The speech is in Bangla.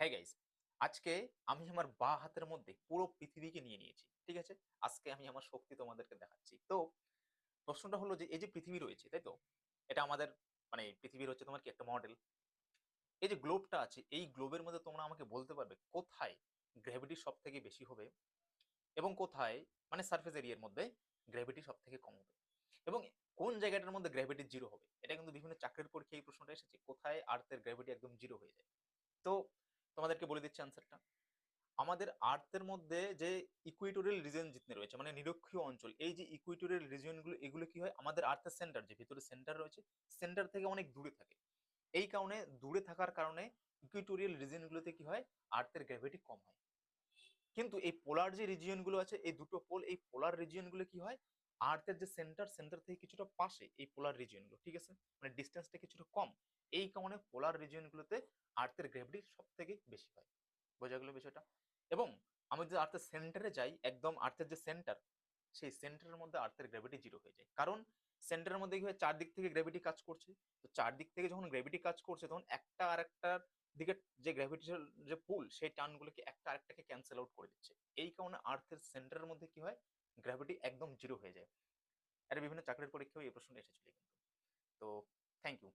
হ্যাঁ গাইস, আজকে আমি আমার বাঁ হাতের মধ্যে পুরো পৃথিবীকে নিয়ে নিয়েছি। ঠিক আছে? আজকে আমি আমার শক্তি তোমাদেরকে দেখাচ্ছি। তো প্রশ্নটা হলো যে এই যে পৃথিবী রয়েছে, তাই তো? এটা আমাদের মানে পৃথিবীর হচ্ছে তোমার কি একটা মডেল। এই যে গ্লোবটা আছে, এই গ্লোবের মধ্যে তোমরা আমাকে বলতে পারবে কোথায় গ্র্যাভিটি সবথেকে বেশি হবে এবং কোথায় মানে সারফেস এরিয়ার মধ্যে গ্র্যাভিটি সবথেকে কম হবে। এবং কোন জায়গাটার মধ্যে গ্র্যাভিটি জিরো হবে? এটা কিন্তু বিভিন্ন চাকরির পরীক্ষায় এই প্রশ্নটা এসেছে। কোথায় আর্থের গ্র্যাভিটি একদম জিরো হয়ে যায়? তো তোমাদেরকে বলে দিচ্ছি আনসারটা। আমাদের আর্থের মধ্যে যে ইকুয়েটোরিয়াল রিজন জিতনে রয়েছে মানে নিরক্ষীয় অঞ্চল, এই যে ইকুয়েটোরিয়াল রিজন গুলো এগুলো কি হয় আমাদের আর্থের সেন্টার যে ভিতরে সেন্টার রয়েছে, সেন্টার থেকে অনেক দূরে থাকে। এই কারণে দূরে থাকার কারণে ইকুয়েটোরিয়াল রিজন গুলোতে কি হয়, আর্থের গ্র্যাভিটি কম হয়। কিন্তু এই পোলার যে রিজিয়ন গুলো আছে, এই দুটো পোল, এই পোলার রিজিয়ন গুলো কি হয়, আর্থের যে সেন্টার, সেন্টার থেকে কিছুটা পাশে এই পোলার রিজিয়ন গুলো, ঠিক আছে, মানে ডিস্টেন্সটা কিছুটা কম। এই কারণে পোলার রিজিয়ন গুলোতে আর্থের গ্র্যাভিটি সব থেকে বেশি হয়। বোঝা গেল বিষয়টা? এবং আমি যদি আর্থের সেন্টারে যাই, একদম আর্থের যে সেন্টার, সেই সেন্টারের মধ্যে আর্থের গ্র্যাভিটি জিরো হয়ে যায়। কারণ সেন্টারের মধ্যে কি হয়, চারদিক থেকে গ্র্যাভিটি কাজ করছে। তো চারদিক থেকে যখন গ্র্যাভিটি কাজ করছে, তখন একটা আরেকটার দিকে যে গ্র্যাভিটেশনাল যে পুল, সেই টার্নগুলোকে একটা আরেকটাকে ক্যান্সেল আউট করে দিচ্ছে। এই কারণে আর্থের সেন্টারের মধ্যে কি হয়, গ্র্যাভিটি একদম জিরো হয়ে যায়। এটা বিভিন্ন চাকরির পরীক্ষায় এই প্রশ্ন এসেছিল কিন্তু। তো থ্যাংক ইউ।